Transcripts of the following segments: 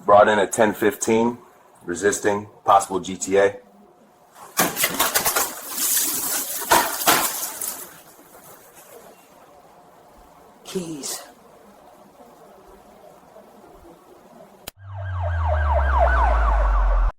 Brought in at 10:15, resisting, possible GTA. Keys.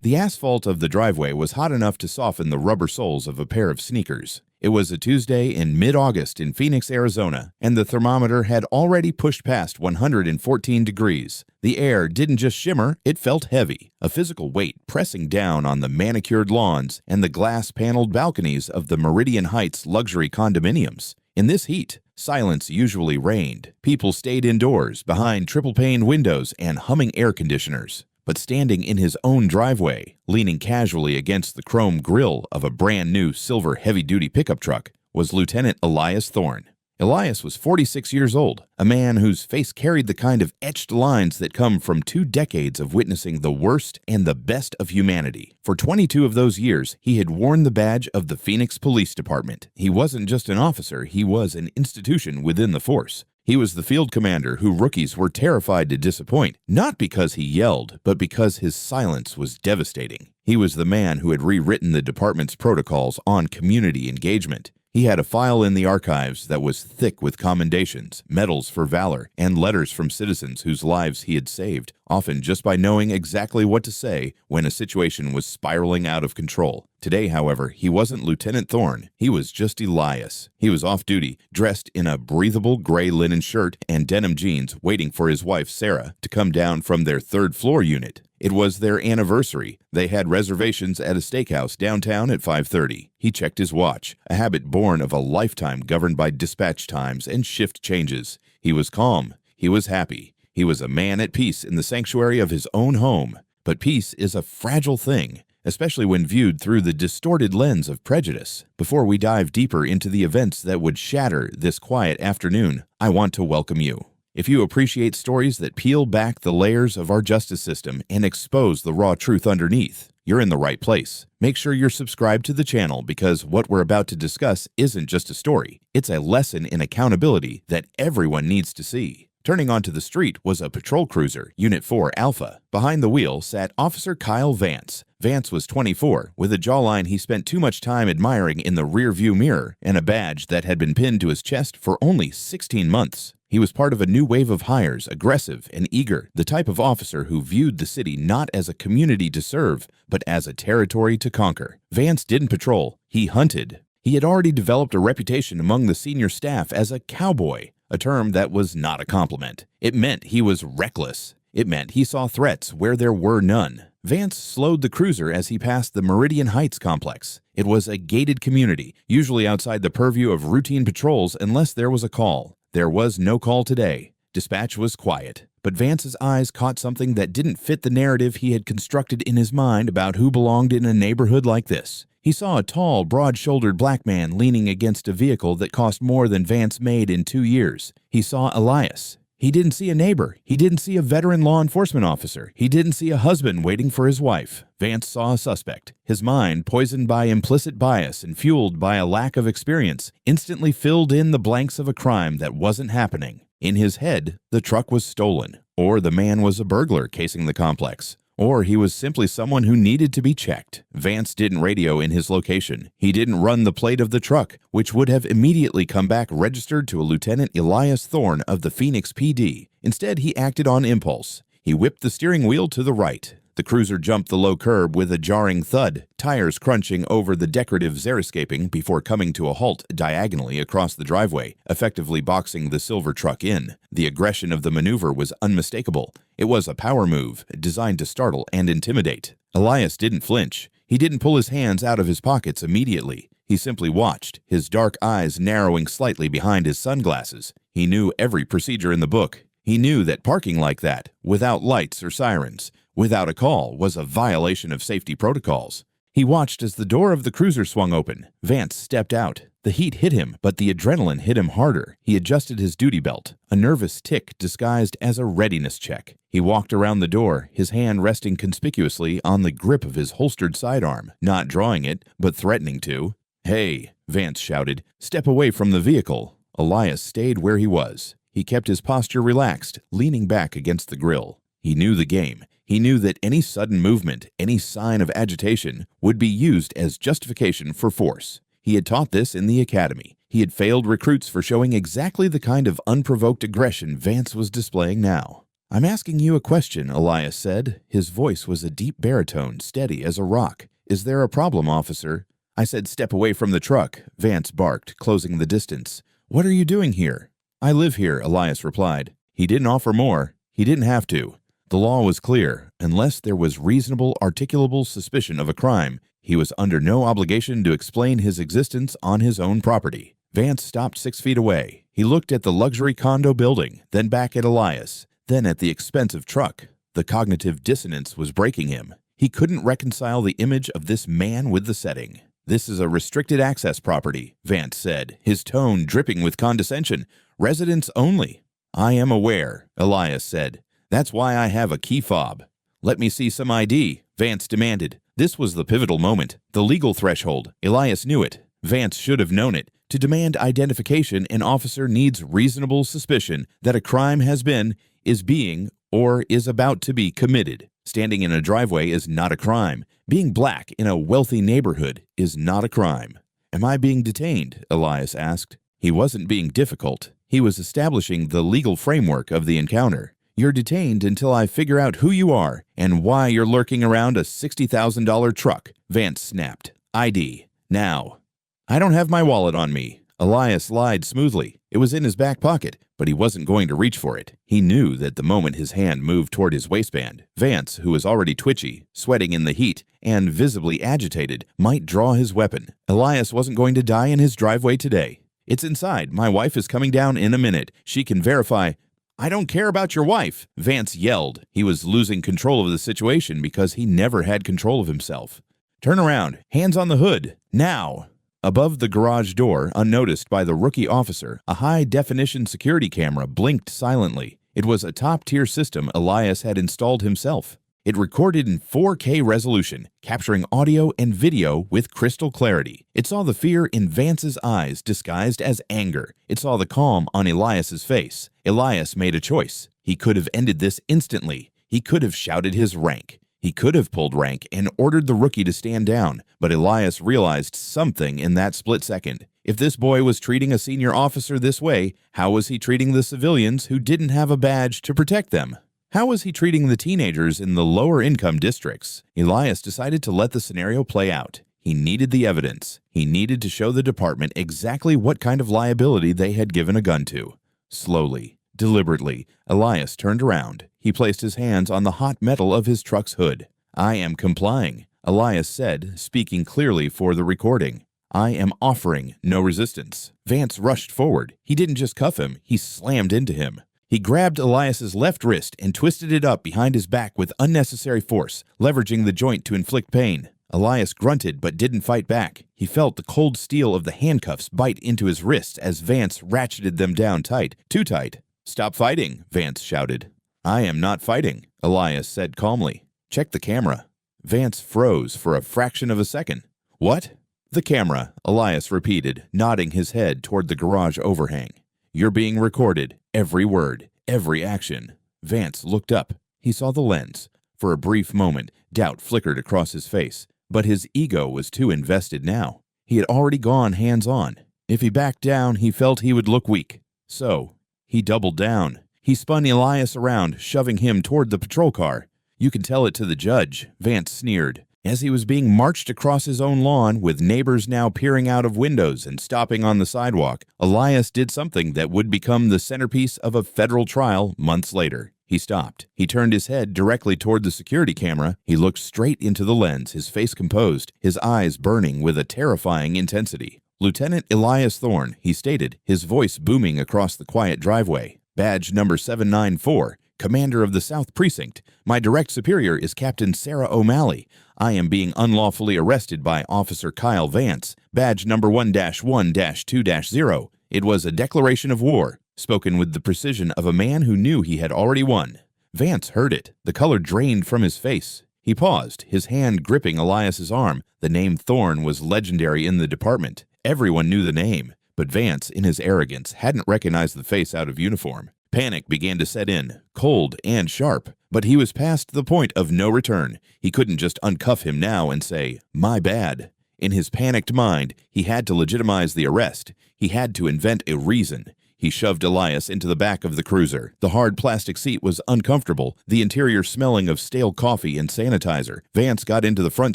The asphalt of the driveway was hot enough to soften the rubber soles of a pair of sneakers. It was a Tuesday in mid-August in Phoenix, Arizona, and the thermometer had already pushed past 114 degrees. The air didn't just shimmer, it felt heavy, a physical weight pressing down on the manicured lawns and the glass-paneled balconies of the Meridian Heights luxury condominiums. In this heat, silence usually reigned. People stayed indoors, behind triple-pane windows and humming air conditioners. But standing in his own driveway, leaning casually against the chrome grille of a brand-new silver heavy-duty pickup truck, was Lieutenant Elias Thorne. Elias was 46 years old, a man whose face carried the kind of etched lines that come from 2 decades of witnessing the worst and the best of humanity. For 22 of those years, he had worn the badge of the Phoenix Police Department. He wasn't just an officer, he was an institution within the force. He was the field commander who rookies were terrified to disappoint, not because he yelled, but because his silence was devastating. He was the man who had rewritten the department's protocols on community engagement. He had a file in the archives that was thick with commendations, medals for valor, and letters from citizens whose lives he had saved, often just by knowing exactly what to say when a situation was spiraling out of control. Today, however, he wasn't Lieutenant Thorne. He was just Elias. He was off duty, dressed in a breathable gray linen shirt and denim jeans, waiting for his wife, Sarah, to come down from their third-floor unit. It was their anniversary. They had reservations at a steakhouse downtown at 5:30. He checked his watch, a habit born of a lifetime governed by dispatch times and shift changes. He was calm. He was happy. He was a man at peace in the sanctuary of his own home. But peace is a fragile thing, especially when viewed through the distorted lens of prejudice. Before we dive deeper into the events that would shatter this quiet afternoon, I want to welcome you. If you appreciate stories that peel back the layers of our justice system and expose the raw truth underneath, you're in the right place. Make sure you're subscribed to the channel because what we're about to discuss isn't just a story. It's a lesson in accountability that everyone needs to see. Turning onto the street was a patrol cruiser, Unit 4 Alpha. Behind the wheel sat Officer Kyle Vance. Vance was 24, with a jawline he spent too much time admiring in the rearview mirror and a badge that had been pinned to his chest for only 16 months. He was part of a new wave of hires, aggressive and eager, the type of officer who viewed the city not as a community to serve, but as a territory to conquer. Vance didn't patrol, he hunted. He had already developed a reputation among the senior staff as a cowboy, a term that was not a compliment. It meant he was reckless. It meant he saw threats where there were none. Vance slowed the cruiser as he passed the Meridian Heights complex. It was a gated community, usually outside the purview of routine patrols unless there was a call. There was no call today. Dispatch was quiet. But Vance's eyes caught something that didn't fit the narrative he had constructed in his mind about who belonged in a neighborhood like this. He saw a tall, broad-shouldered black man leaning against a vehicle that cost more than Vance made in 2 years. He saw Elias. He didn't see a neighbor. He didn't see a veteran law enforcement officer. He didn't see a husband waiting for his wife. Vance saw a suspect. His mind, poisoned by implicit bias and fueled by a lack of experience, instantly filled in the blanks of a crime that wasn't happening. In his head, the truck was stolen, or the man was a burglar casing the complex, or he was simply someone who needed to be checked. Vance didn't radio in his location. He didn't run the plate of the truck, which would have immediately come back registered to a Lieutenant Elias Thorne of the Phoenix PD. Instead, he acted on impulse. He whipped the steering wheel to the right. The cruiser jumped the low curb with a jarring thud, tires crunching over the decorative xeriscaping before coming to a halt diagonally across the driveway, effectively boxing the silver truck in. The aggression of the maneuver was unmistakable. It was a power move, designed to startle and intimidate. Elias didn't flinch. He didn't pull his hands out of his pockets immediately. He simply watched, his dark eyes narrowing slightly behind his sunglasses. He knew every procedure in the book. He knew that parking like that, without lights or sirens, without a call, was a violation of safety protocols. He watched as the door of the cruiser swung open. Vance stepped out. The heat hit him, but the adrenaline hit him harder. He adjusted his duty belt, a nervous tick disguised as a readiness check. He walked around the door, his hand resting conspicuously on the grip of his holstered sidearm, not drawing it, but threatening to. "Hey," Vance shouted, "step away from the vehicle." Elias stayed where he was. He kept his posture relaxed, leaning back against the grill. He knew the game. He knew that any sudden movement, any sign of agitation, would be used as justification for force. He had taught this in the academy. He had failed recruits for showing exactly the kind of unprovoked aggression Vance was displaying now. "I'm asking you a question," Elias said. His voice was a deep baritone, steady as a rock. "Is there a problem, officer?" "I said step away from the truck," Vance barked, closing the distance. "What are you doing here?" "I live here," Elias replied. He didn't offer more. He didn't have to. The law was clear. Unless there was reasonable, articulable suspicion of a crime, he was under no obligation to explain his existence on his own property. Vance stopped 6 feet away. He looked at the luxury condo building, then back at Elias, then at the expensive truck. The cognitive dissonance was breaking him. He couldn't reconcile the image of this man with the setting. "This is a restricted access property," Vance said, his tone dripping with condescension. "Residents only." "I am aware," Elias said. "That's why I have a key fob." "Let me see some ID," Vance demanded. This was the pivotal moment, the legal threshold. Elias knew it. Vance should have known it. To demand identification, an officer needs reasonable suspicion that a crime has been, is being, or is about to be committed. Standing in a driveway is not a crime. Being black in a wealthy neighborhood is not a crime. "Am I being detained?" Elias asked. He wasn't being difficult. He was establishing the legal framework of the encounter. "You're detained until I figure out who you are and why you're lurking around a $60,000 truck," Vance snapped. "ID. Now." "I don't have my wallet on me." Elias lied smoothly. It was in his back pocket, but he wasn't going to reach for it. He knew that the moment his hand moved toward his waistband, Vance, who was already twitchy, sweating in the heat, and visibly agitated, might draw his weapon. Elias wasn't going to die in his driveway today. "It's inside. My wife is coming down in a minute. She can verify." "I don't care about your wife," Vance yelled. He was losing control of the situation because he never had control of himself. "Turn around. Hands on the hood. Now." Above the garage door, unnoticed by the rookie officer, a high-definition security camera blinked silently. It was a top-tier system Elias had installed himself. It recorded in 4K resolution, capturing audio and video with crystal clarity. It saw the fear in Vance's eyes disguised as anger. It saw the calm on Elias's face. Elias made a choice. He could have ended this instantly. He could have shouted his rank. He could have pulled rank and ordered the rookie to stand down, but Elias realized something in that split second. If this boy was treating a senior officer this way, how was he treating the civilians who didn't have a badge to protect them? How was he treating the teenagers in the lower income districts? Elias decided to let the scenario play out. He needed the evidence. He needed to show the department exactly what kind of liability they had given a gun to. Slowly, deliberately, Elias turned around. He placed his hands on the hot metal of his truck's hood. "I am complying," Elias said, speaking clearly for the recording. "I am offering no resistance." Vance rushed forward. He didn't just cuff him, he slammed into him. He grabbed Elias's left wrist and twisted it up behind his back with unnecessary force, leveraging the joint to inflict pain. Elias grunted but didn't fight back. He felt the cold steel of the handcuffs bite into his wrists as Vance ratcheted them down tight, too tight. "Stop fighting," Vance shouted. "I am not fighting," Elias said calmly. "Check the camera." Vance froze for a fraction of a second. "What?" "The camera," Elias repeated, nodding his head toward the garage overhang. "You're being recorded. Every word, every action." Vance looked up. He saw the lens. For a brief moment, doubt flickered across his face, but his ego was too invested now. He had already gone hands-on. If he backed down, he felt he would look weak. So, he doubled down. He spun Elias around, shoving him toward the patrol car. "You can tell it to the judge," Vance sneered. As he was being marched across his own lawn, with neighbors now peering out of windows and stopping on the sidewalk, Elias did something that would become the centerpiece of a federal trial months later. He stopped. He turned his head directly toward the security camera. He looked straight into the lens, his face composed, his eyes burning with a terrifying intensity. "Lieutenant Elias Thorne," he stated, his voice booming across the quiet driveway. "Badge number 794, Commander of the South Precinct. My direct superior is Captain Sarah O'Malley. I am being unlawfully arrested by Officer Kyle Vance. Badge number 1-1-2-0. It was a declaration of war, spoken with the precision of a man who knew he had already won." Vance heard it. The color drained from his face. He paused, his hand gripping Elias's arm. The name Thorne was legendary in the department. Everyone knew the name. But Vance, in his arrogance, hadn't recognized the face out of uniform. Panic began to set in, cold and sharp, but he was past the point of no return. He couldn't just uncuff him now and say, "My bad." In his panicked mind, he had to legitimize the arrest. He had to invent a reason. He shoved Elias into the back of the cruiser. The hard plastic seat was uncomfortable, the interior smelling of stale coffee and sanitizer. Vance got into the front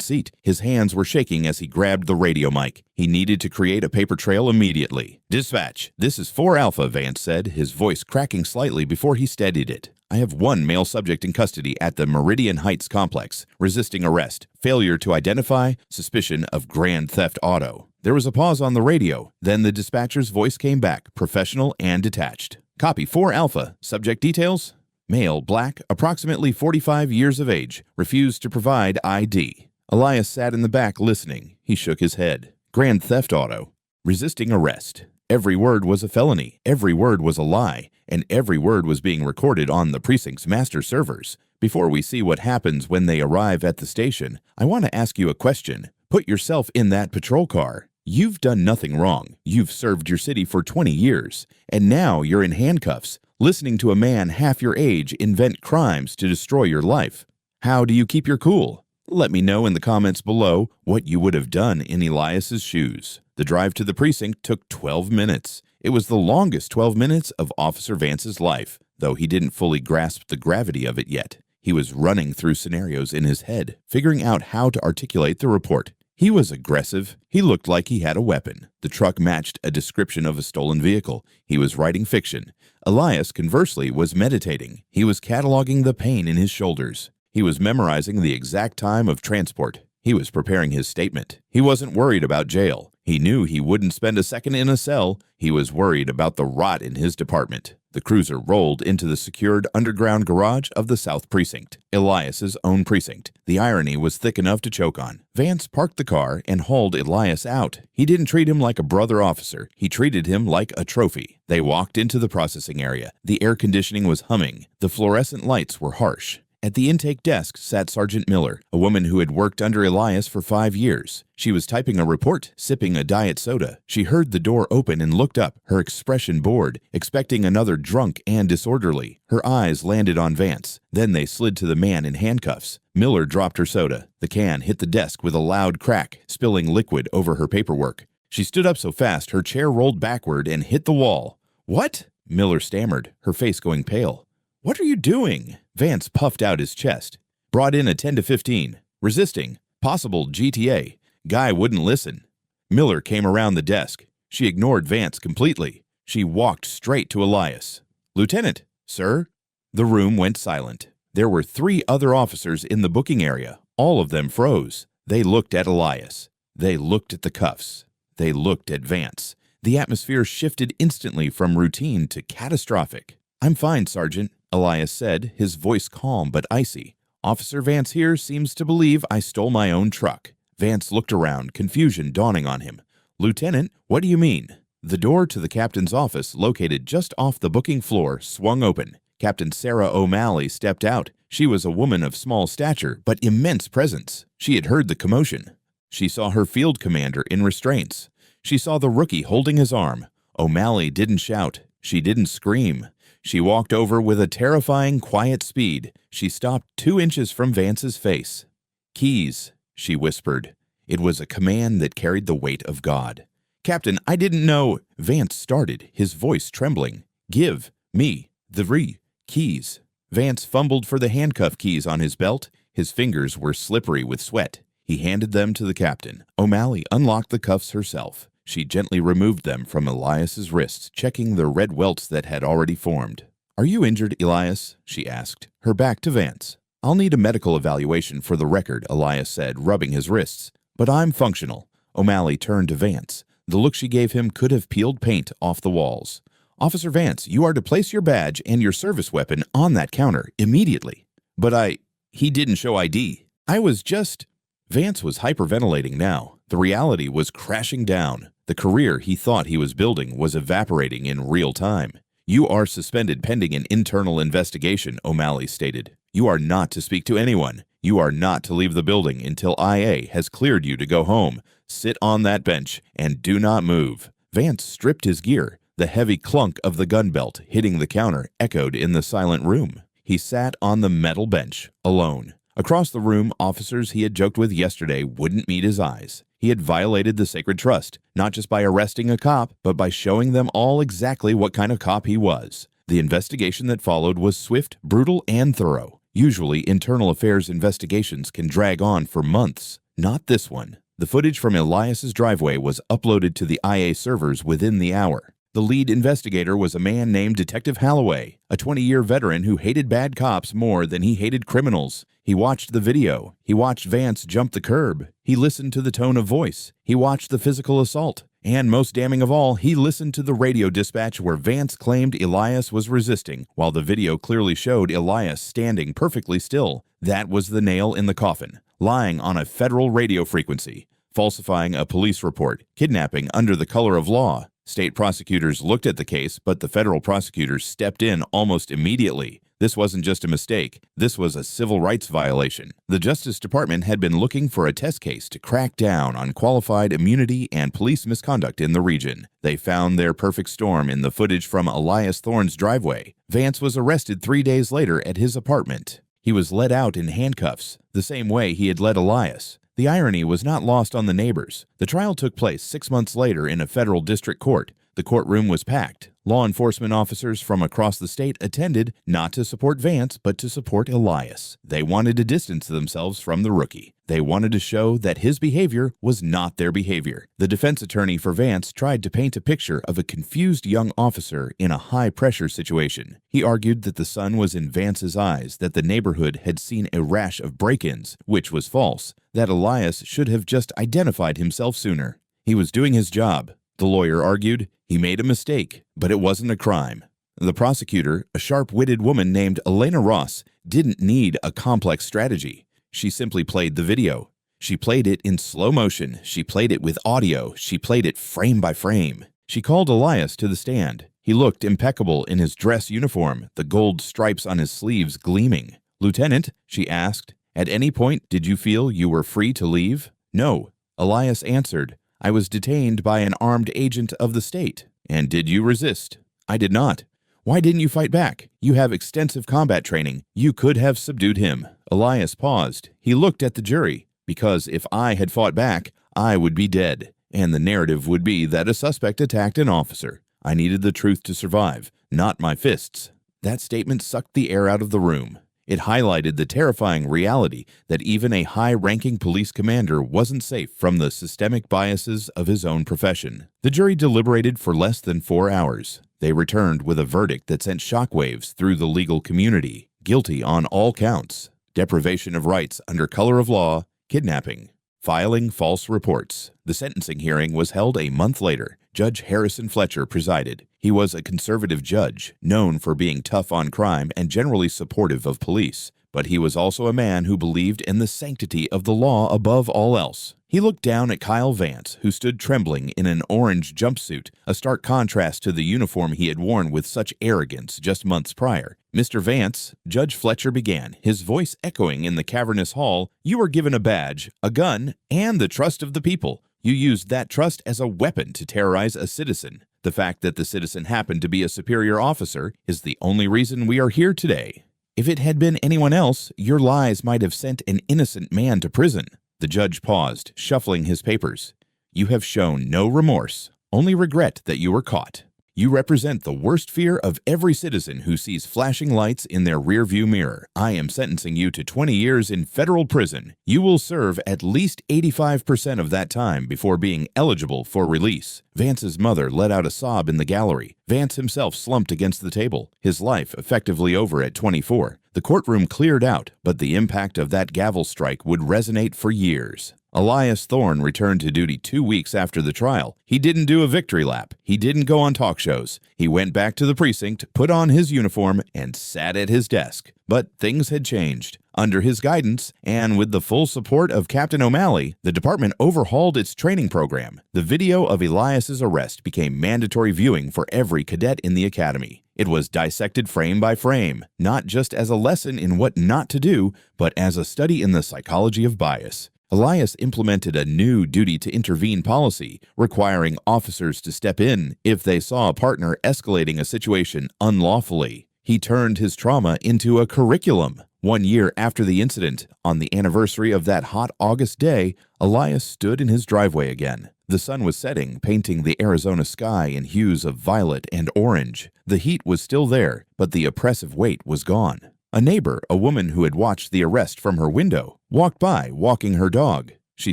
seat. His hands were shaking as he grabbed the radio mic. He needed to create a paper trail immediately. "Dispatch, this is 4 Alpha, Vance said, his voice cracking slightly before he steadied it. "I have one male subject in custody at the Meridian Heights complex, resisting arrest, failure to identify, suspicion of grand theft auto." There was a pause on the radio. Then the dispatcher's voice came back, professional and detached. "Copy 4 Alpha. Subject details? Male, black, approximately 45 years of age, refused to provide ID." Elias sat in the back listening. He shook his head. Grand theft auto. Resisting arrest. Every word was a felony. Every word was a lie. And every word was being recorded on the precinct's master servers. Before we see what happens when they arrive at the station, I want to ask you a question. Put yourself in that patrol car. You've done nothing wrong. You've served your city for 20 years. And now you're in handcuffs, listening to a man half your age invent crimes to destroy your life. How do you keep your cool? Let me know in the comments below what you would have done in Elias's shoes. The drive to the precinct took 12 minutes. It was the longest 12 minutes of Officer Vance's life, though he didn't fully grasp the gravity of it yet. He was running through scenarios in his head, figuring out how to articulate the report. He was aggressive. He looked like he had a weapon. The truck matched a description of a stolen vehicle. He was writing fiction. Elias, conversely, was meditating. He was cataloging the pain in his shoulders. He was memorizing the exact time of transport. He was preparing his statement. He wasn't worried about jail. He knew he wouldn't spend a second in a cell. He was worried about the rot in his department. The cruiser rolled into the secured underground garage of the South Precinct, Elias's own precinct. The irony was thick enough to choke on. Vance parked the car and hauled Elias out. He didn't treat him like a brother officer. He treated him like a trophy. They walked into the processing area. The air conditioning was humming. The fluorescent lights were harsh. At the intake desk sat Sergeant Miller, a woman who had worked under Elias for 5 years. She was typing a report, sipping a diet soda. She heard the door open and looked up, her expression bored, expecting another drunk and disorderly. Her eyes landed on Vance. Then they slid to the man in handcuffs. Miller dropped her soda. The can hit the desk with a loud crack, spilling liquid over her paperwork. She stood up so fast her chair rolled backward and hit the wall. "What?" Miller stammered, her face going pale. "What are you doing?" Vance puffed out his chest. "Brought in a 10 to 15. Resisting. Possible GTA. Guy wouldn't listen." Miller came around the desk. She ignored Vance completely. She walked straight to Elias. "Lieutenant, sir?" The room went silent. There were 3 other officers in the booking area. All of them froze. They looked at Elias. They looked at the cuffs. They looked at Vance. The atmosphere shifted instantly from routine to catastrophic. "I'm fine, Sergeant," Elias said, his voice calm but icy. "Officer Vance here seems to believe I stole my own truck." Vance looked around, confusion dawning on him. "Lieutenant, what do you mean?" The door to the captain's office, located just off the booking floor, swung open. Captain Sarah O'Malley stepped out. She was a woman of small stature, but immense presence. She had heard the commotion. She saw her field commander in restraints. She saw the rookie holding his arm. O'Malley didn't shout. She didn't scream. She walked over with a terrifying, quiet speed. She stopped 2 inches from Vance's face. "Keys," she whispered. It was a command that carried the weight of God. "Captain, I didn't know—" Vance started, his voice trembling. "Give me the keys." Vance fumbled for the handcuff keys on his belt. His fingers were slippery with sweat. He handed them to the captain. O'Malley unlocked the cuffs herself. She gently removed them from Elias's wrists, checking the red welts that had already formed. "Are you injured, Elias?" she asked, her back to Vance. "I'll need a medical evaluation for the record," Elias said, rubbing his wrists. "But I'm functional." O'Malley turned to Vance. The look she gave him could have peeled paint off the walls. "Officer Vance, you are to place your badge and your service weapon on that counter immediately." "But he didn't show ID. I was just—" Vance was hyperventilating now. The reality was crashing down. The career he thought he was building was evaporating in real time. "You are suspended pending an internal investigation," O'Malley stated. "You are not to speak to anyone. You are not to leave the building until IA has cleared you to go home. Sit on that bench and do not move." Vance stripped his gear. The heavy clunk of the gun belt hitting the counter echoed in the silent room. He sat on the metal bench, alone. Across the room, officers he had joked with yesterday wouldn't meet his eyes. He had violated the sacred trust, not just by arresting a cop, but by showing them all exactly what kind of cop he was. The investigation that followed was swift, brutal, and thorough. Usually, internal affairs investigations can drag on for months. Not this one. The footage from Elias's driveway was uploaded to the IA servers within the hour. The lead investigator was a man named Detective Holloway, a 20-year veteran who hated bad cops more than he hated criminals. He watched the video. He watched Vance jump the curb. He listened to the tone of voice. He watched the physical assault. And most damning of all, he listened to the radio dispatch where Vance claimed Elias was resisting, while the video clearly showed Elias standing perfectly still. That was the nail in the coffin, lying on a federal radio frequency, falsifying a police report, kidnapping under the color of law. State prosecutors looked at the case, but the federal prosecutors stepped in almost immediately. This wasn't just a mistake. This was a civil rights violation. The Justice Department had been looking for a test case to crack down on qualified immunity and police misconduct in the region. They found their perfect storm in the footage from Elias Thorne's driveway. Vance was arrested 3 days later at his apartment. He was led out in handcuffs, the same way he had led Elias. The irony was not lost on the neighbors. The trial took place 6 months later in a federal district court. The courtroom was packed. Law enforcement officers from across the state attended, not to support Vance, but to support Elias. They wanted to distance themselves from the rookie. They wanted to show that his behavior was not their behavior. The defense attorney for Vance tried to paint a picture of a confused young officer in a high-pressure situation. He argued that the sun was in Vance's eyes, that the neighborhood had seen a rash of break-ins, which was false, that Elias should have just identified himself sooner. He was doing his job. The lawyer argued he made a mistake, but it wasn't a crime. The prosecutor, a sharp-witted woman named Elena Ross, didn't need a complex strategy. She simply played the video. She played it in slow motion. She played it with audio. She played it frame by frame. She called Elias to the stand. He looked impeccable in his dress uniform, the gold stripes on his sleeves gleaming. "Lieutenant," she asked, "at any point did you feel you were free to leave?" "No," Elias answered. "I was detained by an armed agent of the state." "And did you resist?" "I did not." "Why didn't you fight back? You have extensive combat training. You could have subdued him." Elias paused. He looked at the jury. "Because if I had fought back, I would be dead, and the narrative would be that a suspect attacked an officer. I needed the truth to survive, not my fists." That statement sucked the air out of the room. It highlighted the terrifying reality that even a high-ranking police commander wasn't safe from the systemic biases of his own profession. The jury deliberated for less than 4 hours. They returned with a verdict that sent shockwaves through the legal community. Guilty on all counts: deprivation of rights under color of law, kidnapping, filing false reports. The sentencing hearing was held a month later. Judge Harrison Fletcher presided. He was a conservative judge, known for being tough on crime and generally supportive of police. But he was also a man who believed in the sanctity of the law above all else. He looked down at Kyle Vance, who stood trembling in an orange jumpsuit, a stark contrast to the uniform he had worn with such arrogance just months prior. "Mr. Vance," Judge Fletcher began, his voice echoing in the cavernous hall, "you were given a badge, a gun, and the trust of the people. You used that trust as a weapon to terrorize a citizen. The fact that the citizen happened to be a superior officer is the only reason we are here today. If it had been anyone else, your lies might have sent an innocent man to prison." The judge paused, shuffling his papers. "You have shown no remorse, only regret that you were caught. You represent the worst fear of every citizen who sees flashing lights in their rearview mirror. I am sentencing you to 20 years in federal prison. You will serve at least 85% of that time before being eligible for release." Vance's mother let out a sob in the gallery. Vance himself slumped against the table, his life effectively over at 24. The courtroom cleared out, but the impact of that gavel strike would resonate for years. Elias Thorne returned to duty 2 weeks after the trial. He didn't do a victory lap. He didn't go on talk shows. He went back to the precinct, put on his uniform, and sat at his desk. But things had changed. Under his guidance, and with the full support of Captain O'Malley, the department overhauled its training program. The video of Elias's arrest became mandatory viewing for every cadet in the academy. It was dissected frame by frame, not just as a lesson in what not to do, but as a study in the psychology of bias. Elias implemented a new duty to intervene policy, requiring officers to step in if they saw a partner escalating a situation unlawfully. He turned his trauma into a curriculum. 1 year after the incident, on the anniversary of that hot August day, Elias stood in his driveway again. The sun was setting, painting the Arizona sky in hues of violet and orange. The heat was still there, but the oppressive weight was gone. A neighbor, a woman who had watched the arrest from her window, walked by, walking her dog. She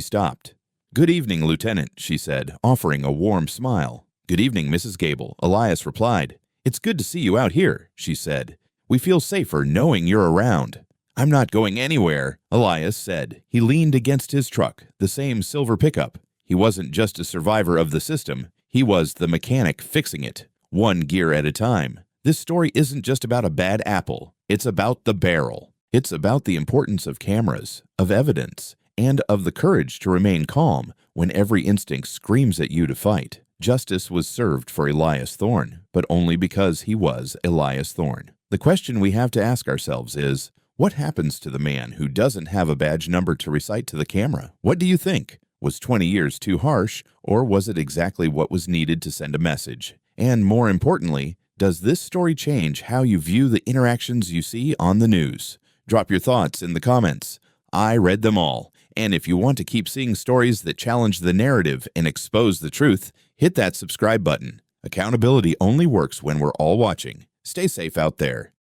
stopped. "Good evening, Lieutenant," she said, offering a warm smile. "Good evening, Mrs. Gable," Elias replied. "It's good to see you out here," she said. "We feel safer knowing you're around." "I'm not going anywhere," Elias said. He leaned against his truck, the same silver pickup. He wasn't just a survivor of the system. He was the mechanic fixing it, one gear at a time. This story isn't just about a bad apple. It's about the barrel. It's about the importance of cameras, of evidence, and of the courage to remain calm when every instinct screams at you to fight. Justice was served for Elias Thorne, but only because he was Elias Thorne. The question we have to ask ourselves is, what happens to the man who doesn't have a badge number to recite to the camera? What do you think? Was 20 years too harsh, or was it exactly what was needed to send a message? And more importantly, does this story change how you view the interactions you see on the news? Drop your thoughts in the comments. I read them all. And if you want to keep seeing stories that challenge the narrative and expose the truth, hit that subscribe button. Accountability only works when we're all watching. Stay safe out there.